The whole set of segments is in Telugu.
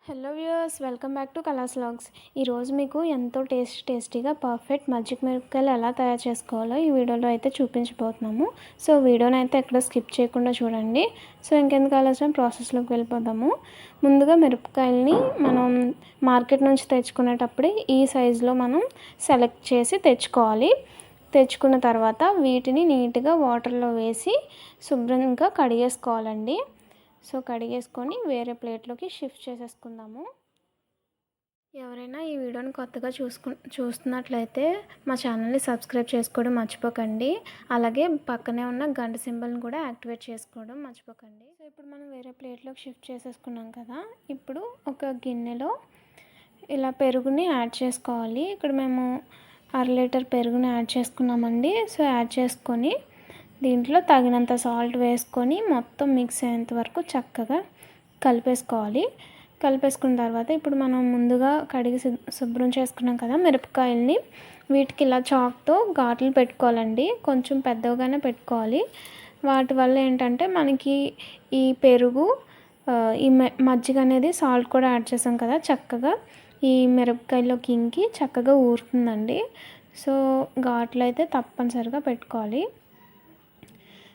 Hello viewers, welcome back to Kalas vlogs. ఈరోజు మీకు ఎంతో టేస్టీగా పర్ఫెక్ట్ మజ్జిగ మిరపకాయలు ఎలా తయారు చేసుకోవాలో ఈ వీడియోలో అయితే చూపించబోతున్నాము. సో వీడియోని అయితే ఎక్కడ స్కిప్ చేయకుండా చూడండి. సో ఇంకెందుకు ఆలస్యం, ప్రాసెస్లోకి వెళ్ళిపోదాము. ముందుగా మిరపకాయలని మనం మార్కెట్ నుంచి తెచ్చుకునేటప్పుడే ఈ సైజులో మనం సెలెక్ట్ చేసి తెచ్చుకోవాలి. తెచ్చుకున్న తర్వాత వీటిని నీట్గా వాటర్లో వేసి శుభ్రంగా కడిగేసుకోవాలండి. సో కడిగేసుకొని వేరే ప్లేట్లోకి షిఫ్ట్ చేసేసుకుందాము. ఎవరైనా ఈ వీడియోని కొత్తగా చూస్తున్నట్లయితే మా ఛానల్ని సబ్స్క్రైబ్ చేసుకోవడం మర్చిపోకండి. అలాగే పక్కనే ఉన్న గంట సింబల్ని కూడా యాక్టివేట్ చేసుకోవడం మర్చిపోకండి. సో ఇప్పుడు మనం వేరే ప్లేట్లోకి షిఫ్ట్ చేసేసుకున్నాం కదా. ఇప్పుడు ఒక గిన్నెలో ఇలా పెరుగుని యాడ్ చేసుకోవాలి. ఇక్కడ మేము 1/2 లీటర్ పెరుగుని యాడ్ చేసుకున్నామండి. సో యాడ్ చేసుకొని దీంట్లో తగినంత సాల్ట్ వేసుకొని మొత్తం మిక్స్ అయ్యేంత వరకు చక్కగా కలిపేసుకోవాలి. కలిపేసుకున్న తర్వాత ఇప్పుడు మనం ముందుగా కడిగి శుభ్రం చేసుకున్నాం కదా మిరపకాయల్ని, వీటికి ఇలా చాక్తో ఘాట్లు పెట్టుకోవాలండి. కొంచెం పెద్దగానే పెట్టుకోవాలి. వాటి వల్ల ఏంటంటే మనకి ఈ పెరుగు ఈ మజ్జిగ అనేది సాల్ట్ కూడా యాడ్ చేసాం కదా, చక్కగా ఈ మిరపకాయలోకి ఇంకి చక్కగా ఊరుతుందండి. సో ఘాట్లు అయితే తప్పనిసరిగా పెట్టుకోవాలి.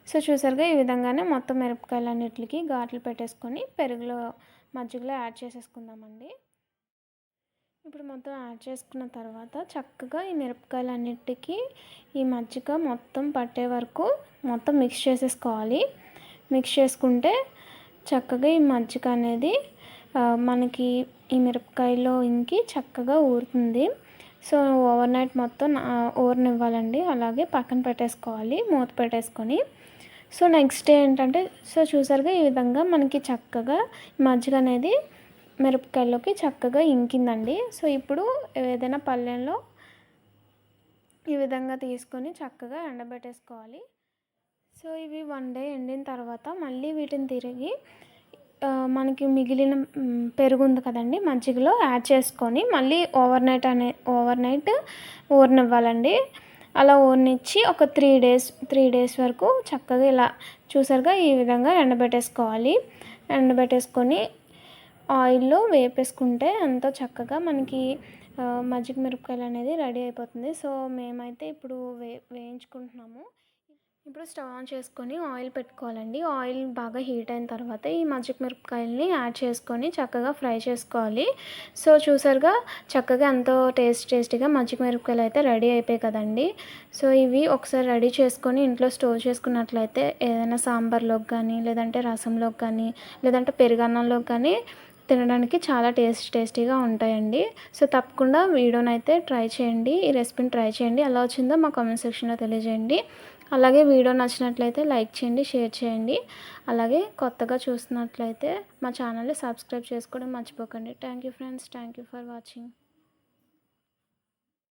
సో చూసారుగా, ఈ విధంగానే మొత్తం మిరపకాయలన్నిటికి ఘాట్లు పెట్టేసుకొని పెరుగులో మజ్జిగలో యాడ్ చేసేసుకుందామండి. ఇప్పుడు మొత్తం యాడ్ చేసుకున్న తర్వాత చక్కగా ఈ మిరపకాయలన్నిటికీ ఈ మజ్జిగ మొత్తం పట్టే వరకు మొత్తం మిక్స్ చేసేసుకోవాలి. మిక్స్ చేసుకుంటే చక్కగా ఈ మజ్జిగ అనేది మనకి ఈ మిరపకాయలో ఇంకి చక్కగా ఊరుతుంది. సో ఓవర్ నైట్ మొత్తం ఊరనివ్వాలండి. అలాగే పక్కన పెట్టేసుకోవాలి, మూత పెట్టేసుకొని. సో నెక్స్ట్ డే ఏంటంటే, సో చూసారుగా ఈ విధంగా మనకి చక్కగా మజ్జిగ అనేది మిరపకాయలోకి చక్కగా ఇంకిందండి. సో ఇప్పుడు ఏదైనా పళ్ళెంలో ఈ విధంగా తీసుకొని చక్కగా ఎండబెట్టేసుకోవాలి. సో ఇవి 1 డే ఎండిన తర్వాత మళ్ళీ వీటిని తిరిగి మనకి మిగిలిన పెరుగు ఉంది కదండి మజ్జిగలో యాడ్ చేసుకొని మళ్ళీ ఓవర్ నైట్ ఊరనివ్వాలండి. అలా ఊరనిచ్చి ఒక 3 డేస్ వరకు చక్కగా ఇలా చూసారుగా ఈ విధంగా ఎండబెట్టేసుకోవాలి. ఎండబెట్టేసుకొని ఆయిల్లో వేపేసుకుంటే ఎంతో చక్కగా మనకి మజ్జిగ మిరపకాయలు అనేది రెడీ అయిపోతుంది. సో మేమైతే ఇప్పుడు వేయించుకుంటున్నాము. ఇప్పుడు స్టవ్ ఆన్ చేసుకొని ఆయిల్ పెట్టుకోవాలండి. ఆయిల్ బాగా హీట్ అయిన తర్వాత ఈ మజ్జిగ మిరపకాయలని యాడ్ చేసుకొని చక్కగా ఫ్రై చేసుకోవాలి. సో చూసారుగా చక్కగా ఎంతో టేస్టీగా మజ్జిగ మిరపకాయలు అయితే రెడీ అయిపోయాయి కదండి. సో ఇవి ఒకసారి రెడీ చేసుకొని ఇంట్లో స్టోర్ చేసుకున్నట్లయితే ఏదైనా సాంబార్లోకి కానీ, లేదంటే రసంలోకి కానీ, లేదంటే పెరుగన్నంలోకి కానీ తినడానికి చాలా టేస్టీగా ఉంటాయండి. సో తప్పకుండా వీడియోని అయితే ట్రై చేయండి, ఈ రెసిపీని ట్రై చేయండి. ఎలా వచ్చిందో మా కామెంట్ సెక్షన్లో తెలియజేయండి. అలాగే వీడియో నచ్చినట్లయితే లైక్ చేయండి, షేర్ చేయండి. అలాగే కొత్తగా చూస్తున్నట్లయితే మా ఛానల్ని సబ్స్క్రైబ్ చేసుకోవడం మర్చిపోకండి. Thank you friends, thank you for watching.